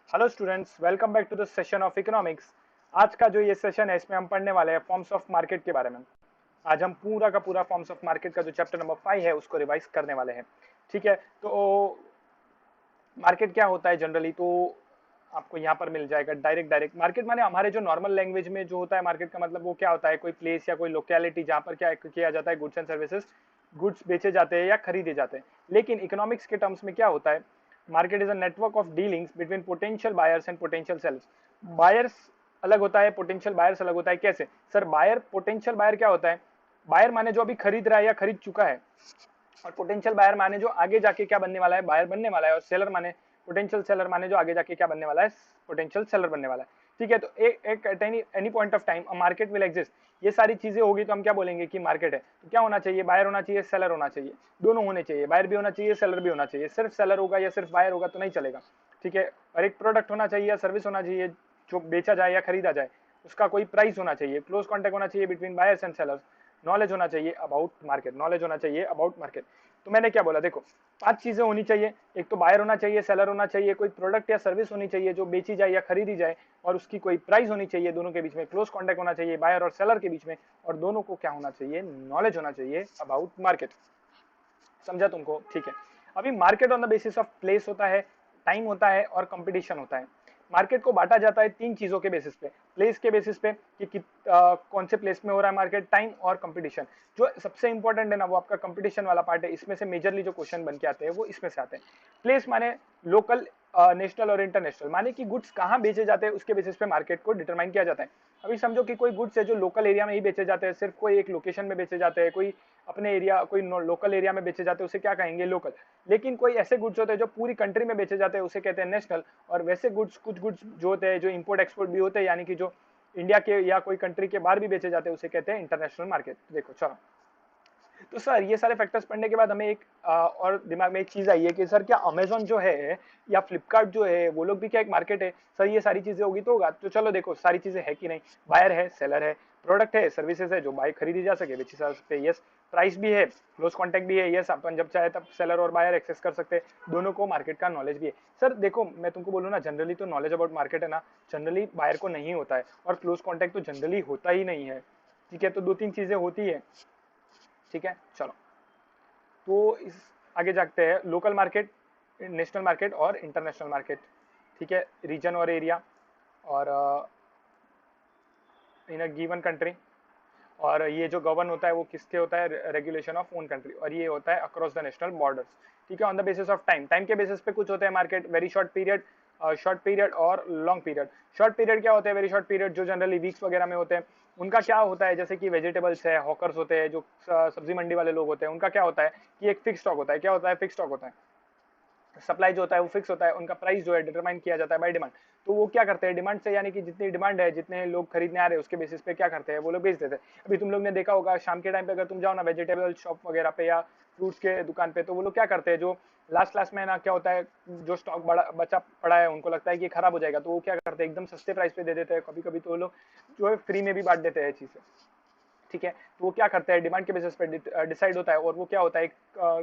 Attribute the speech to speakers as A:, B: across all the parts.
A: Hello students, welcome back to the session of economics. आज का जो ये सेशन है इसमें हम पढ़ने वाले हैं फॉर्म्स ऑफ मार्केट के बारे में। आज हम पूरा का पूरा फॉर्म्स ऑफ मार्केट का जो चैप्टर नंबर 5 है उसको रिवाइज करने वाले हैं। ठीक है, तो मार्केट क्या होता है जनरली, तो आपको यहाँ पर मिल जाएगा। डायरेक्ट डायरेक्ट मार्केट माने हमारे जो नॉर्मल लैंग्वेज में जो होता है मार्केट का मतलब वो क्या होता है, कोई प्लेस या कोई लोकेलिटी जहाँ पर क्या किया जाता है, गुड्स एंड सर्विसेज, गुड्स बेचे जाते हैं या खरीदे जाते हैं। लेकिन इकोनॉमिक्स के टर्म्स में क्या होता है, market is a network of dealings between potential buyers and potential sellers. Buyers अलग होता है, पोटेंशियल बायर्स अलग होता है। कैसे सर? बायर, पोटेंशियल बायर क्या होता है? बायर माने जो अभी खरीद रहा है या खरीद चुका है, और पोटेंशियल बायर माने जो आगे जाके क्या बनने वाला है, बायर बनने वाला है। और सेलर माने, पोटेंशियल सेलर माने जो आगे जाके क्या बनने वाला है, पोटेंशियल सेलर बनने वाला है। ठीक है, तो एक at any point of time a market will exist. ये सारी चीजें होगी तो हम क्या बोलेंगे कि मार्केट है। तो क्या होना चाहिए? बायर होना चाहिए, सेलर होना चाहिए, दोनों होने चाहिए। बायर भी होना चाहिए, सेलर भी होना चाहिए। सिर्फ सेलर होगा या सिर्फ बायर होगा तो नहीं चलेगा। ठीक है, और एक प्रोडक्ट होना चाहिए या सर्विस होना चाहिए जो बेचा जाए या खरीदा जाए, उसका कोई प्राइस होना चाहिए। क्लोज कॉन्टेक्ट होना चाहिए between buyers and sellers. Knowledge होना चाहिए अबाउट मार्केट, नॉलेज होना चाहिए अबाउट मार्केट। तो मैंने क्या बोला, देखो 5 चीजें होनी चाहिए। एक तो बायर होना चाहिए, सेलर होना चाहिए, कोई प्रोडक्ट या सर्विस होनी चाहिए जो बेची जाए या खरीदी जाए, और उसकी कोई प्राइस होनी चाहिए। दोनों के बीच में क्लोज कॉन्टेक्ट होना चाहिए बायर और सेलर के बीच में, और दोनों को क्या होना चाहिए, नॉलेज होना चाहिए अबाउट मार्केट। समझा तुमको? ठीक है। अभी market on the basis of place होता है, टाइम होता है और कंपटीशन होता है। मार्केट को बांटा जाता है 3 चीजों के बेसिस पे। प्लेस के बेसिस पे कि कौन से प्लेस में हो रहा है मार्केट, टाइम और कंपटीशन। जो सबसे इंपॉर्टेंट है ना वो आपका कंपटीशन वाला पार्ट है। इसमें से मेजरली जो क्वेश्चन बन के आते हैं वो इसमें से आते हैं। प्लेस माने लोकल, नेशनल और इंटरनेशनल, माने कि गुड्स कहाँ बेचे जाते हैं उसके बेसिस पे मार्केट को डिटरमाइन किया जाता है। अभी समझो कि कोई गुड्स है जो लोकल एरिया में ही बेचे जाते हैं, सिर्फ कोई एक लोकेशन में बेचे जाते हैं, कोई अपने एरिया, कोई लोकल एरिया में बेचे जाते हैं, उसे क्या कहेंगे, लोकल। लेकिन कोई ऐसे गुड्स होते हैं जो पूरी कंट्री में बेचे जाते हैं, उसे कहते हैं नेशनल। और वैसे गुड्स, कुछ गुड्स जो होते हैं जो इंपोर्ट एक्सपोर्ट भी होते हैं, यानी कि जो इंडिया के या कोई कंट्री के बाहर भी बेचे जाते हैं, उसे कहते हैं इंटरनेशनल मार्केट। देखो चलो, तो सर ये सारे फैक्टर्स पढ़ने के बाद हमें एक और दिमाग में एक चीज आई है कि सर क्या अमेजोन जो है या फ्लिपकार्ट जो है वो लोग भी क्या एक मार्केट है? सर ये सारी चीजें होगी तो होगा। तो चलो देखो सारी चीजें है कि नहीं। बायर है, सेलर है, प्रोडक्ट है, सर्विसेज है जो बाय खरीदी जा सके, बेची जा सकते हैं, यस। प्राइस भी है, क्लोज कॉन्टेक्ट भी है, यस। अपन जब चाहे तब सेलर और बायर एक्सेस कर सकते हैं। दोनों को मार्केट का नॉलेज भी है। सर देखो मैं तुमको बोलूँ ना, जनरली तो नॉलेज अबाउट मार्केट है ना, जनरली बायर को नहीं होता है, और क्लोज कॉन्टेक्ट तो जनरली होता ही नहीं है। ठीक है, तो 2-3 चीजें होती है। ठीक है चलो, तो इस आगे जाते हैं। लोकल मार्केट, नेशनल मार्केट और इंटरनेशनल मार्केट। ठीक है, रीजन और एरिया, और इन अ गिवन कंट्री। और ये जो गवर्न होता है वो किसके होता है, रेगुलेशन ऑफ ओन कंट्री। और ये होता है अक्रॉस द नेशनल बॉर्डर्स। ठीक है, on the basis of time, time के बेसिस पे कुछ होते हैं market, very short period, short period और लॉन्ग पीरियड। शॉर्ट पीरियड क्या होते हैं, वेरी शॉर्ट पीरियड जो जनरली वीक्स वगैरह में होते हैं। उनका क्या होता है, जैसे कि वेजिटेबल्स है, हॉकर्स होते हैं, जो सब्जी मंडी वाले लोग होते हैं, उनका क्या होता है कि एक फिक्स स्टॉक होता है। क्या होता है? फिक्स स्टॉक होता है। सप्लाई जो होता है वो फिक्स होता है, उनका प्राइस जो है डिटरमाइन किया जाता है बाय डिमांड। तो वो क्या करते हैं, डिमांड से, यानी कि जितनी डिमांड है, जितने लोग खरीदने आ रहे हैं उसके बेसिस पे क्या करते हैं, वो लोग बेच देते हैं। अभी तुम लोग ने देखा होगा शाम के टाइम पे अगर तुम जाओ ना वेजिटेबल शॉप वगैरह पे या फ्रूट्स के दुकान पे, तो वो लोग क्या करते हैं, जो लास्ट क्लास में ना क्या होता है, जो स्टॉक बड़ा बचा पड़ा है उनको लगता है कि खराब हो जाएगा, तो वो क्या करते हैं, एकदम सस्ते प्राइस पे दे देते हैं। कभी कभी तो वो लोग जो है फ्री में भी बांट देते हैं चीजें। ठीक है, तो वो क्या करता है, डिमांड के बेसिस पे डिसाइड होता है। और वो क्या होता है,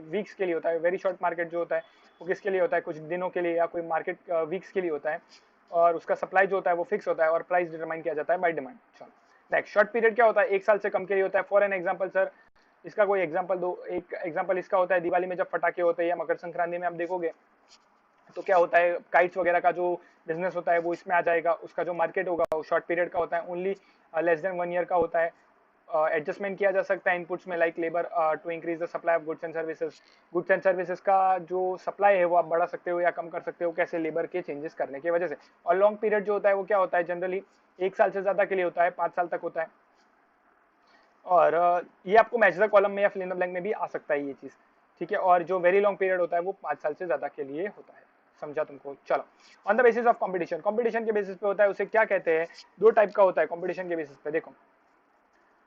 A: वीक्स के लिए होता है। वेरी शॉर्ट मार्केट जो होता है वो किसके लिए होता है, कुछ दिनों के लिए, या कोई मार्केट वीक्स के लिए होता है। और उसका सप्लाई जो होता है वो फिक्स होता है, और प्राइस डिटरमाइन किया जाता है बाय डिमांड। चलो नेक्स्ट, शॉर्ट पीरियड क्या होता है, 1 साल से कम के लिए होता है। फॉर एन एग्जाम्पल सर, इसका कोई एग्जाम्पल दो। एक एग्जाम्पल इसका होता है, दिवाली में जब पटाखे होते हैं या मकर संक्रांति में आप देखोगे तो क्या होता है, काइट्स वगैरह का जो बिजनेस होता है वो इसमें आ जाएगा। उसका जो मार्केट होगा वो शॉर्ट पीरियड का होता है, ओनली लेस देन 1 ईयर का होता है। एडजस्टमेंट किया जा सकता है इनपुट्स में, like labour, to increase the supply of goods and services. Goods and services का जो सप्लाई है वो आप बढ़ा सकते हो या कम कर सकते हो, कैसे, लेबर के चेंजेस करने की वजह से। और लॉन्ग पीरियड जो होता है वो क्या होता है, जनरली 1 साल से ज्यादा के लिए होता है, 5 साल तक होता है। और ये आपको मैच द कॉलम में या फिल इन द ब्लैंक में भी आ सकता है ये चीज। ठीक है, और जो वेरी लॉन्ग पीरियड होता है वो 5 साल से ज्यादा के लिए होता है। समझा तुमको? चलो, on the basis of competition, competition के बेसिस पे होता है, उसे क्या कहते हैं, 2 टाइप का होता है कंपटीशन के बेसिस पे। देखो,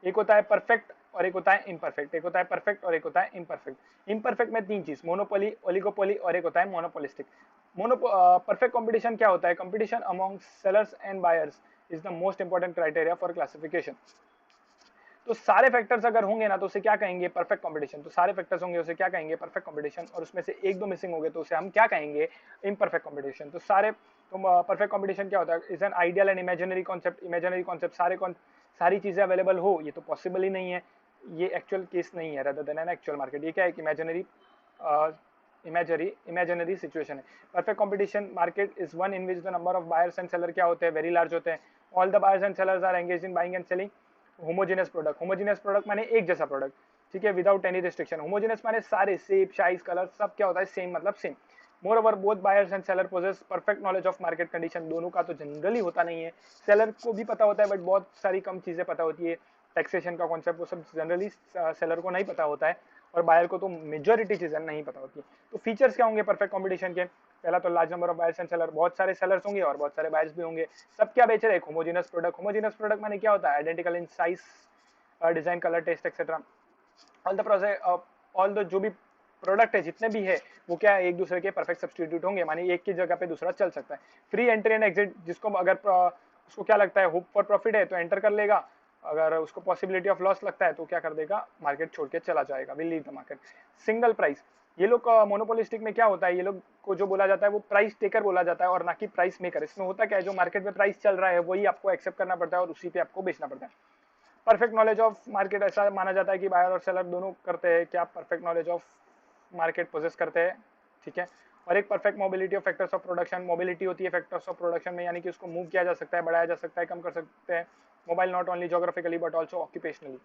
A: एक होता है परफेक्ट और एक होता है इम्परफेक्ट। एक होता है परफेक्ट और एक होता है इम्परफेक्ट। इम्परफेक्ट में 3 चीज, मोनोपोली, ओलिगोपोली और एक होता है मोनोपोलिस्टिक। मोनो परफेक्ट कंपटीशन क्या होता है, competition among sellers and buyers is the most important criteria for classification. तो सारे फैक्टर्स अगर होंगे ना तो उसे क्या कहेंगे, परफेक्ट कंपटीशन। तो सारे फैक्टर्स होंगे उसे क्या कहेंगे, परफेक्ट कंपटीशन, और उसमें से एक दो मिसिंग होंगे तो उसे हम क्या कहेंगे, इम्परफेक्ट कंपटीशन। तो सारे परफेक्ट कंपटीशन क्या होता है, is an ideal and imaginary concept. Imaginary concept सारी चीजें अवेलेबल हो, ये तो पॉसिबल ही नहीं है, ये एक्चुअल केस नहीं है, rather than an actual market. ये क्या है, इमेजिनरी इमेजिनरी सिचुएशन है। Perfect competition market is one in which the number of buyers and seller क्या होते हैं, वेरी लार्ज होते हैं। All the buyers and sellers are engaged in buying and selling homogenous product. Homogenous product माने एक जैसा product, ठीक है, विदाउट एनी रिस्ट्रिक्शन। होमोजेनस माने सारे शेप, साइज, कलर सब क्या होता है, सेम, मतलब same. Moreover both buyers and seller possess perfect knowledge of market condition. दोनों का तो जनरली होता नहीं है, सेलर को भी पता होता है बट बहुत सारी कम चीजें पता होती है। टैक्सेशन का कॉन्सेप्ट वो सब जनरली सेलर को नहीं पता होता है, और बायर को तो मेजोरिटी चीजें नहीं पता होती है। तो फीचर्स क्या होंगे परफेक्ट कंपटीशन के, पहला तो large number of buyers and seller, बहुत सारे सेलर्स होंगे और बहुत सारे बायर्स भी होंगे। सब क्या बेच रहे हैं, होमोजेनस प्रोडक्ट। होमोजेनस प्रोडक्ट माने क्या होता है, identical in size, design, colour, taste etcetera. All the process, all the जो भी प्रोडक्ट है जितने भी है वो क्या है, एक दूसरे के परफेक्ट सब्स्टिट्यूट होंगे, माने एक की जगह पे दूसरा चल सकता है। फ्री एंट्री एंड एग्जिट, जिसको अगर उसको क्या लगता है, होप फॉर प्रॉफिट है तो एंटर कर लेगा, अगर उसको पॉसिबिलिटी ऑफ लॉस लगता है तो क्या कर देगा, मार्केट छोड़ के चला जाएगा, will leave the market. Single price, ये लोग मोनोपोलिस्टिक में क्या होता है, ये लोग को जो बोला जाता है वो प्राइस टेकर बोला जाता है और ना कि प्राइस मेकर। इसमें होता क्या है, जो मार्केट में प्राइस चल रहा है वही आपको एक्सेप्ट करना पड़ता है और उसी पे आपको बेचना पड़ता है। परफेक्ट नॉलेज ऑफ मार्केट, ऐसा माना जाता है कि बायर और सेलर दोनों करते हैं, क्या perfect knowledge of market possess करते हैं, ठीक है। और एक perfect mobility of factors of production. Mobility होती है फैक्टर्स ऑफ प्रोडक्शन में, यानी कि उसको मूव किया जा सकता है, बढ़ाया जा सकता है, कम कर सकते हैं। Mobile not only geographically but also occupationally,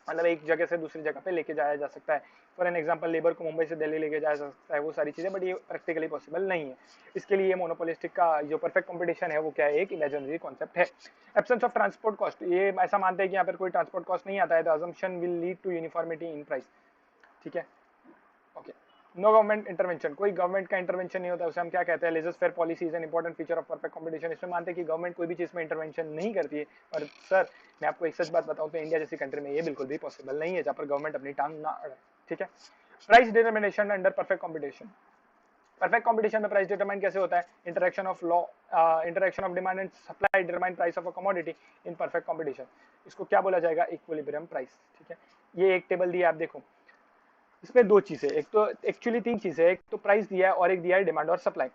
A: मतलब एक जगह से दूसरी जगह पे लेके जाया जा सकता है। फॉर एन एग्जांपल, लेबर को मुंबई से दिल्ली लेके जाया जा सकता है, वो सारी चीजें, बट ये प्रैक्टिकली पॉसिबल नहीं है। इसके लिए मोनोपोलिस्टिक का जो परफेक्ट कंपटीशन है वो क्या है, एक इमेजिनरी कॉन्सेप्ट है। एब्सेंस ऑफ ट्रांसपोर्ट कॉस्ट, ये ऐसा मानते हैं कि यहाँ पर कोई ट्रांसपोर्ट कॉस्ट नहीं आता है। The assumption will lead to uniformity in price, ठीक है, ओके। नो गवर्नमेंट इंटरवेंशन, कोई गवर्नमेंट का इंटरवेंशन नहीं होता, उसे हम क्या कहते हैं, laissez faire policy is an important feature of perfect competition. इसमें मानते हैं कि गवर्नमेंट कोई भी चीज में इंटरवेंशन नहीं करती है। और सर मैं आपको एक सच बात बताऊं तो इंडिया जैसी कंट्री में ये बिल्कुल भी पॉसिबल नहीं है जहां पर गवर्नमेंट अपनी टांग ना अड़े, ठीक है। Price determination under perfect competition, perfect competition में प्राइस डिटरमाइन कैसे होता है, interaction of law, interaction of demand and supply determine price of a commodity in perfect competition. इसको क्या बोला जाएगा, इक्विलिब्रियम प्राइस, ठीक है। ये एक टेबल दिया आप देखो, इसमें दो चीजें, एक तो एक्चुअली तीन चीजें, एक तो प्राइस दिया है और एक दिया है डिमांड और सप्लाई।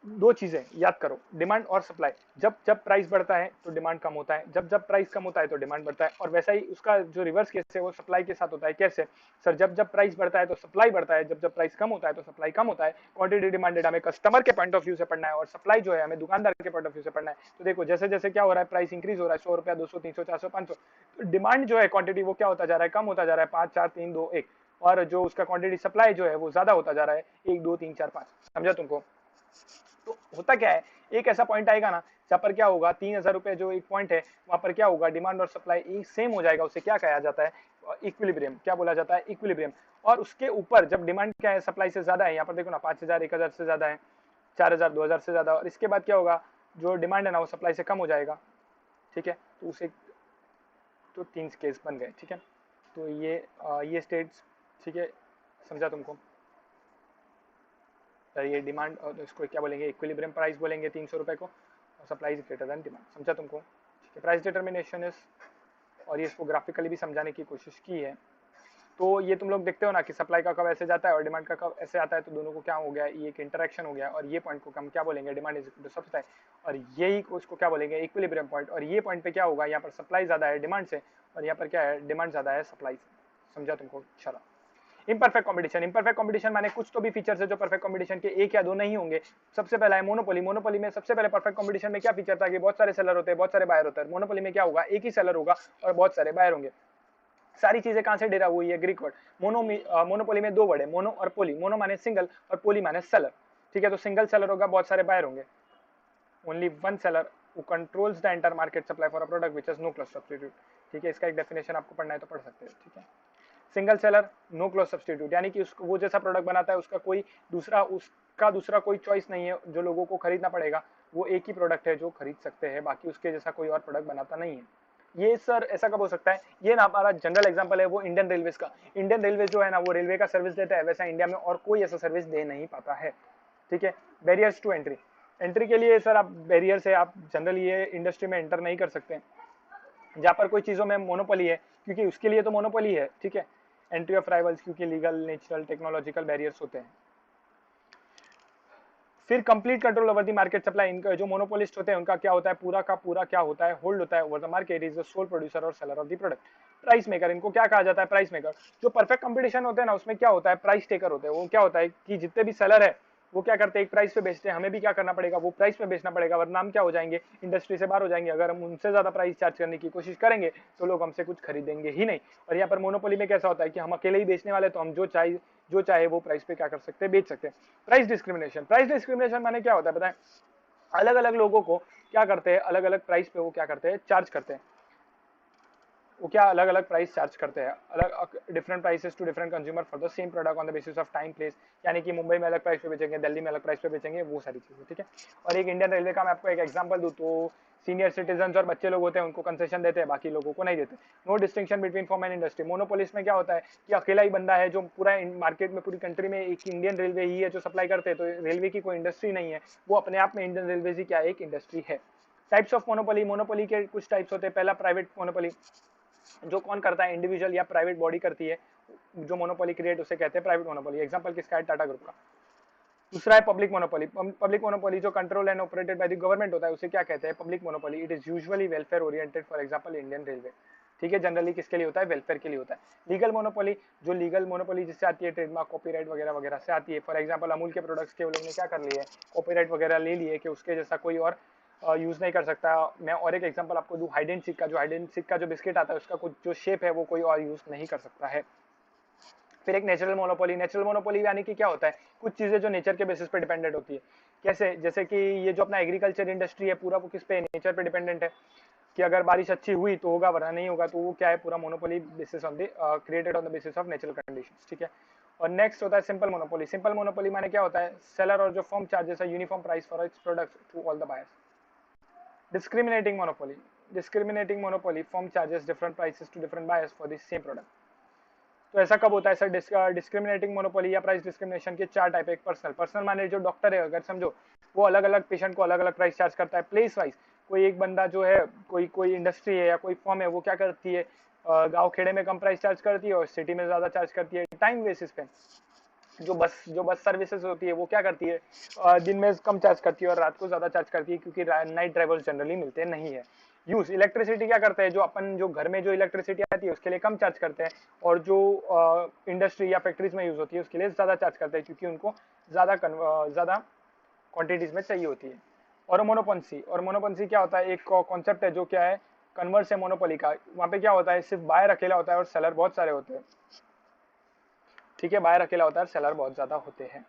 A: दो चीजें याद करो, डिमांड और सप्लाई। जब जब प्राइस बढ़ता है तो डिमांड कम होता है, जब जब प्राइस कम होता है तो डिमांड बढ़ता है, और वैसा ही उसका जो रिवर्स केस है वो सप्लाई के साथ होता है। कैसे सर, जब जब प्राइस बढ़ता है तो सप्लाई बढ़ता है, जब जब प्राइस कम होता है तो सप्लाई कम होता है। क्वांटिटी डिमांडेड हमें कस्टमर के पॉइंट ऑफ व्यू से पढ़ना है, और सप्लाई जो है हमें दुकानदार के पॉइंट ऑफ व्यू से पढ़ना है। तो देखो जैसे जैसे क्या हो रहा है, प्राइस इंक्रीज हो रहा है, 100 रुपया, 200, 300, 400, 500, तो डिमांड जो है क्वांटिटी वो क्या होता जा रहा है, कम होता जा रहा है, 5, 4, 3, 2, 1। और जो उसका क्वांटिटी सप्लाई जो है वो ज्यादा होता जा रहा है, 1, 2, 3, 4, 5। समझा तुमको। तो होता क्या है, एक ऐसा पॉइंट आएगा ना जहाँ पर क्या होगा, 3,000 रुपए जो एक पॉइंट है वहां पर क्या होगा, डिमांड और सप्लाई सेम हो जाएगा, उसे क्या कहा जाता है, इक्विलिब्रियम। क्या बोला जाता है, इक्विलिब्रियम। और उसके ऊपर जब डिमांड क्या है, सप्लाई से ज्यादा है, यहाँ पर देखो ना 5,000, 1,000 से ज्यादा है, 4,000, 2,000 से ज्यादा, और इसके बाद क्या होगा, जो डिमांड है ना वो सप्लाई से कम हो जाएगा, ठीक है। तो उसे, तो तीन केस बन गए, ठीक है। तो ये स्टेट्स, ठीक है, समझा तुमको। ये डिमांड, और इसको क्या बोलेंगे, इक्विलिब्रियम प्राइस बोलेंगे 300 रुपए को, और supply is greater than demand. समझा तुमको, ठीक है। प्राइस डिटर्मिनेशन इज, और ये इसको ग्राफिकली भी समझाने की कोशिश की है। तो ये तुम लोग देखते हो ना कि सप्लाई का कब ऐसे जाता है और डिमांड का कब ऐसे आता है, तो दोनों को क्या हो गया, ये एक इंटरेक्शन हो गया, और ये पॉइंट को हम क्या बोलेंगे, demand is equal to supply, और यही को उसको क्या बोलेंगे, इक्विलिब्रियम पॉइंट। और ये पॉइंट पे क्या होगा, यहाँ पर सप्लाई ज्यादा है डिमांड से, और यहाँ पर क्या है, डिमांड ज्यादा है सप्लाई से। समझा तुमको, चलो। इम्परफेक्ट कंपटीशन, इम्परफेक्ट कंपटीशन माने कुछ तो भी फीचर्स है जो परफेक्ट कंपटीशन के एक या दो नहीं होंगे। सबसे पहला है मोनोपोली। मोनोपोली में सबसे पहले परफेक्ट कंपटीशन में क्या फीचर था कि बहुत सारे सेलर होते हैं, बहुत सारे बायर होते हैं। मोनोपोली में क्या होगा, एक ही सेलर होगा और बहुत सारे बायर होंगे। सारी चीजें कहां से डेरा हुई है, ग्रीक वर्ड मोनो। मोनोपोली में दो वर्ड है, मोनो और पोली। मोनो माने सिंगल और पोली माने सेलर, ठीक है। तो सिंगल सेलर होगा, बहुत सारे बायर होंगे। Only one seller who controls the entire market supply for a product which has no close substitute, ठीक है। इसका एक डेफिनेशन आपको पढ़ना है तो पढ़ सकते हैं, ठीक है। Single seller, no close substitute, यानी कि उसको वो जैसा प्रोडक्ट बनाता है उसका दूसरा कोई चॉइस नहीं है जो लोगों को खरीदना पड़ेगा। वो एक ही प्रोडक्ट है जो खरीद सकते हैं, बाकी उसके जैसा कोई और प्रोडक्ट बनाता नहीं है। ये सर ऐसा कब हो सकता है, ये ना हमारा जनरल एग्जांपल है वो इंडियन रेलवे का। इंडियन रेलवे जो है ना वो रेलवे का सर्विस देता है, वैसा इंडिया में और कोई ऐसा सर्विस दे नहीं पाता है, ठीक है। बैरियर्स टू एंट्री, एंट्री के लिए सर आप बैरियर से आप जनरली ये इंडस्ट्री में एंटर नहीं कर सकते। जहाँ पर कोई चीज़ों में मोनोपोली है क्योंकि उसके लिए तो मोनोपोली है, ठीक है। एंट्री ऑफ राइवल्स, क्योंकि लीगल, नेचुरल, टेक्नोलॉजिकल बैरियर्स होते हैं। फिर complete control over the market supply. इनका जो मोनोपोलिस्ट होते हैं उनका क्या होता है, पूरा का पूरा क्या होता है, होल्ड होता है over the market, is the sole producer और seller of the product. Price maker, इनको क्या कहा जाता है, प्राइस मेकर। जो परफेक्ट कंपटीशन होते हैं ना, उसमें क्या होता है, प्राइस टेकर होते हैं। वो क्या होता है कि जितने भी सेलर है वो क्या करते हैं, एक प्राइस पे बेचते हैं, हमें भी क्या करना पड़ेगा, वो प्राइस पे बेचना पड़ेगा, वरना हम क्या हो जाएंगे, इंडस्ट्री से बाहर हो जाएंगे। अगर हम उनसे ज्यादा प्राइस चार्ज करने की कोशिश करेंगे तो लोग हमसे कुछ खरीदेंगे ही नहीं। और यहाँ पर मोनोपोली में कैसा होता है कि हम अकेले ही बेचने वाले, तो हम जो चाहे वो प्राइस पे क्या कर सकते हैं, बेच सकते हैं। प्राइस डिस्क्रिमिनेशन, प्राइस डिस्क्रिमिनेशन माने क्या होता है बताएं, अलग अलग लोगों को क्या करते हैं, अलग अलग प्राइस पे वो क्या करते हैं, चार्ज करते हैं। वो क्या अलग अलग प्राइस चार्ज करते हैं, अलग different prices to different consumer for the same product on the basis of time place. यानी कि मुंबई में अलग प्राइस पे बेचेंगे, दिल्ली में अलग प्राइस पे बेचेंगे, वो सारी चीजें, ठीक है। और एक इंडियन रेलवे का मैं आपको एक एग्जांपल दूं तो सीनियर सिटीजन और बच्चे लोग होते हैं उनको कंसेशन देते हैं, बाकी लोगों को नहीं देते। No distinction between form and industry. Monopolies में क्या होता है कि अकेला ही बंदा है जो पूरा मार्केट में, पूरी कंट्री में एक इंडियन रेलवे ही है जो सप्लाई करते हैं, तो रेलवे की कोई इंडस्ट्री नहीं है, वो अपने आप में इंडियन रेलवे ही क्या एक इंडस्ट्री है। टाइप्स ऑफ मोनोपोली, मोनोपोली के कुछ टाइप्स होते हैं। पहला प्राइवेट मोनोपोली, जो कौन करता है, इंडिविजुअल या प्राइवेट बॉडी करती है जो मोनोपोली क्रिएट, उसे कहते हैं प्राइवेट मोनोपोली। एग्जांपल किसका है, टाटा ग्रुप का। दूसरा है पब्लिक मोनोपोली। पब्लिक मोनोपोली जो control and operated by the government होता है उसे क्या कहते हैं, public monopoly. It is usually welfare oriented, for example Indian railway, ठीक है। जनरली किसके लिए होता है, वेलफेयर के लिए होता है। लीगल मोनोपोली, जो लीगल मोनोपोली जिससे आती है, ट्रेडमार्क, कॉपीराइट वगैरह वगैरह से आती है। फॉर एग्जांपल अमूल के प्रोडक्ट्स के वो लोग ने क्या कर लिया है, कॉपीराइट वगैरह ले लिए कि उसके जैसा कोई और यूज नहीं कर सकता। मैं और एक एग्जांपल आपको दूं, हाइड एंड सीक का। जो हाइड एंड सीक का जो बिस्किट आता है उसका कुछ जो शेप है वो कोई और यूज नहीं कर सकता है। फिर एक नेचुरल मोनोपोली। नेचुरल मोनोपोली यानी कि क्या होता है, कुछ चीजें जो नेचर के बेसिस पे डिपेंडेंट होती है। कैसे, जैसे कि ये जो अपना एग्रीकल्चर इंडस्ट्री है पूरा वो किस पे, नेचर पे डिपेंडेंट है कि अगर बारिश अच्छी हुई तो होगा, वरना नहीं होगा। तो वो क्या है, पूरा monopoly basis on the created on the basis of natural conditions, ठीक है। और नेक्स्ट होता है सिंपल मोनोपोली। सिंपल मोनोपोली माने क्या होता है, सेलर और जो फर्म चार्जेस है uniform price for its products to all the buyers. Discriminating monopoly. Discriminating monopoly firm charges different prices to different buyers for the same product. तो ऐसा कब होता है सर, डिस्क्रिमिनेटिंग मोनोपोली या प्राइस डिस्क्रिमिनेशन के चार type है। एक पर्सनल, पर्सनल माने जो डॉक्टर है अगर समझो, वो अलग अलग पेशेंट को अलग अलग प्राइस चार्ज करता है प्लेस वाइज। कोई एक बंदा जो है, कोई कोई इंडस्ट्री है या कोई फर्म है, वो क्या करती है, गांव खेड़े में कम प्राइस चार्ज करती है और सिटी में ज्यादा चार्ज करती है। टाइम बेसिस पे जो बस सर्विसेज होती है वो क्या करती है, दिन में कम चार्ज करती है और रात को ज्यादा चार्ज करती है, क्योंकि नाइट ड्राइवर्स जनरली मिलते नहीं है। यूज इलेक्ट्रिसिटी क्या करते हैं, जो अपन जो घर में जो इलेक्ट्रिसिटी आती है उसके लिए कम चार्ज करते हैं, और जो इंडस्ट्री या फैक्ट्रीज में यूज होती है उसके लिए ज्यादा चार्ज करते हैं, क्योंकि उनको ज्यादा क्वांटिटीज में चाहिए होती है। और मोनोपोंसी, और मोनोपोंसी क्या होता है, एक कॉन्सेप्ट है जो क्या है, कन्वर्स है मोनोपोली का। वहां पे क्या होता है, सिर्फ बायर अकेला होता है और सेलर बहुत सारे होते हैं, ठीक है। बायर अकेला होता है, सेलर बहुत ज्यादा होते हैं।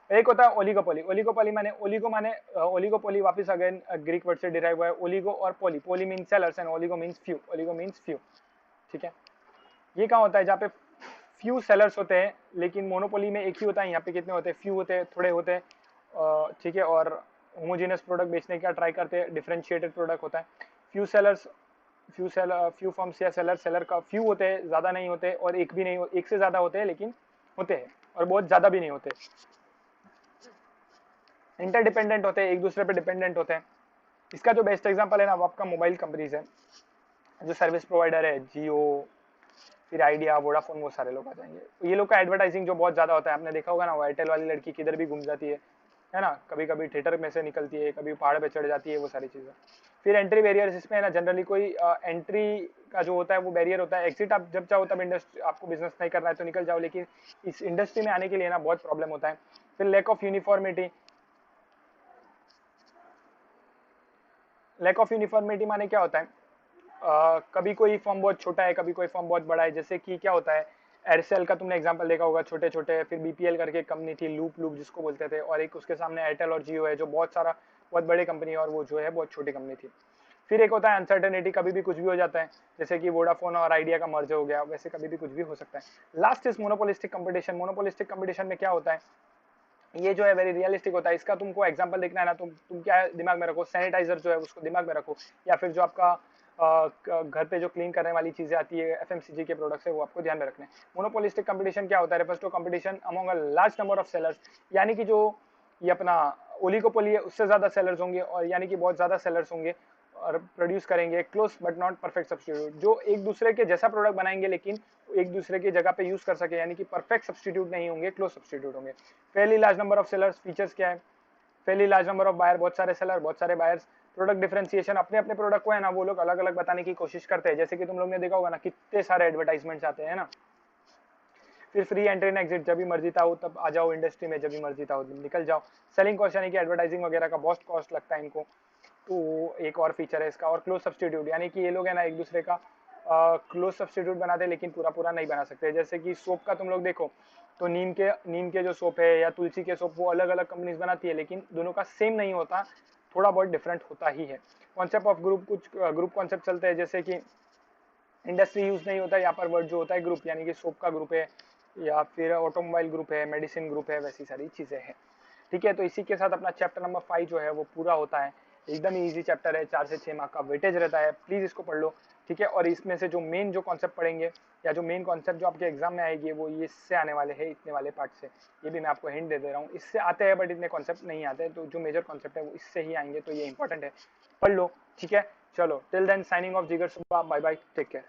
A: एक होता है ओलिगोपोली। ओलिगोपोली माने, ओलिगो माने ओलिगोपोली वापस अगेन ग्रीक वर्ड से डिराइव हुआ है। ओलिगो और poly, poly means sellers and oligo means few, oligo means few, ठीक है। ये कहाँ होता है, जहाँ पे फ्यू सेलर्स होते हैं, लेकिन मोनोपोली में एक ही होता है। यहाँ पे कितने होते हैं, फ्यू होते हैं, थोड़े होते हैं, ठीक है। और होमोजेनियस प्रोडक्ट बेचने का ट्राई करते हैं, डिफरेंशिएटेड प्रोडक्ट होता है। फ्यू सेलर्स, फ्यू फर्म्स या सेलर, सेलर का फ्यू होते हैं, ज्यादा नहीं होते, और एक भी नहीं, एक से ज्यादा होते हैं लेकिन होते हैं, और बहुत ज्यादा भी नहीं होते। इंटरडिपेंडेंट होते हैं, एक दूसरे पे डिपेंडेंट होते हैं। इसका जो बेस्ट एग्जांपल है ना, वो आपका मोबाइल कंपनीज है, जो सर्विस प्रोवाइडर है, जियो, फिर आइडिया, वोडाफोन, वो सारे लोग आ जाएंगे। ये लोग का एडवर्टाइजिंग जो बहुत ज्यादा होता है, आपने देखा होगा ना, वो एयरटेल वाली लड़की किधर भी घूम जाती है ना, कभी कभी थिएटर में से निकलती है, कभी पहाड़ पे चढ़ जाती है, वो सारी चीजें। फिर एंट्री बैरियर, इसमें ना जनरली कोई एंट्री का जो होता है वो बैरियर होता है। एग्जिट आप जब चाहो तब इंडस्ट्री, आपको बिजनेस नहीं करना है तो निकल जाओ, लेकिन इस इंडस्ट्री में आने के लिए ना बहुत प्रॉब्लम होता है। फिर lack of uniformity, lack of uniformity माने क्या होता है, कभी कोई फॉर्म बहुत छोटा है, कभी कोई फॉर्म बहुत बड़ा है। जैसे कि क्या होता है, एयरसेल का तुमने एग्जांपल देखा होगा, छोटे छोटे। फिर बीपीएल करके कंपनी थी, लूप लूप जिसको बोलते थे, और एक उसके सामने एयरटेल और जियो है, जो बहुत सारा बहुत बड़ी कंपनी है, और वो जो है बहुत छोटी कंपनी थी। फिर एक होता है अनसर्टेनिटी, कभी भी कुछ भी हो जाता है, जैसे कि वोडाफोन और आइडिया का मर्ज हो गया, वैसे कभी भी कुछ भी हो सकता है। Last is monopolistic competition. Monopolistic competition में क्या होता है, ये जो है वेरी रियलिस्टिक होता है। इसका तुमको एग्जांपल देखना है ना, तुम क्या है दिमाग में रखो, सैनिटाइजर जो है उसको दिमाग में रखो, या फिर जो आपका घर पे जो क्लीन करने वाली चीजें आती है, एफएमसीजी के प्रोडक्ट्स है, वो आपको ध्यान में रखने। मोनोपोलिस्टिक कंपटीशन क्या होता है, refers to competition among a large number of sellers. यानी कि जो ये अपना ओलिगोपोली है उससे ज्यादा सेलर्स होंगे, और यानी कि बहुत ज्यादा सेलर्स होंगे प्रोड्यूस करेंगे close but not perfect substitute, जो एक दूसरे के जैसा प्रोडक्ट बनाएंगे लेकिन एक दूसरे की जगह पे यूज कर सके, यानी कि परफेक्ट सब्स्टिट्यूट नहीं होंगे, क्लोज सब्स्टिट्यूट होंगे। Fairly large number of sellers, features क्या है, fairly large number of buyer, बहुत सारे सेलर, बहुत सारे बायर्स। प्रोडक्ट डिफरेंशिएशन, अपने अपने प्रोडक्ट को है ना वो लोग अलग अलग बताने की कोशिश करते हैं, जैसे कि तुम लोग ने देखा होगा ना कितने सारे एडवर्टाइजमेंट्स आते हैं ना। फिर फ्री एंट्री एंड एग्जिट, जब भी मर्जी था हो तब आ जाओ इंडस्ट्री में, जब भी मर्जी था हो निकल जाओ। सेलिंग कॉस्ट यानी कि एडवर्टाइजिंग वगैरह का बहुत कॉस्ट लगता है इनको, तो एक और फीचर है इसका। और क्लोज सब्स्टिट्यूट, यानी कि ये लोग है ना एक दूसरे का क्लोज सब्स्टिट्यूट बनाते हैं लेकिन पूरा पूरा नहीं बना सकते। जैसे कि सोप का तुम लोग देखो तो नीम के जो सोप है या तुलसी के सोप, वो अलग अलग कंपनीज बनाती है लेकिन दोनों का सेम नहीं होता, थोड़ा बहुत डिफरेंट होता ही है। कॉन्सेप्ट ऑफ ग्रुप, कुछ ग्रुप कॉन्सेप्ट चलते हैं, जैसे कि इंडस्ट्री यूज नहीं होता यहाँ पर वर्ड जो होता है ग्रुप, यानी कि सोप का ग्रुप है या फिर ऑटोमोबाइल ग्रुप है, मेडिसिन ग्रुप है, वैसी सारी चीजें हैं। ठीक है, तो इसी के साथ अपना चैप्टर नंबर 5 जो है वो पूरा होता है। एकदम ही इजी चैप्टर है, 4 से 6 मार्क का वेटेज रहता है, प्लीज इसको पढ़ लो। ठीक है, और इसमें से जो मेन जो कॉन्सेप्ट पढ़ेंगे या जो मेन कॉन्सेप्ट जो आपके एग्जाम में आएगी वो ये इससे आने वाले हैं, इतने वाले पार्ट से। ये भी मैं आपको हिंट दे रहा हूँ, इससे आते हैं बट इतने कॉन्सेप्ट नहीं आते, तो जो मेजर कॉन्सेप्ट है वो इससे ही आएंगे, तो ये इंपॉर्टेंट है, पढ़ लो। ठीक है, चलो टिल देन साइनिंग ऑफ, जिगर सुबह, बाय बाय, टेक केयर।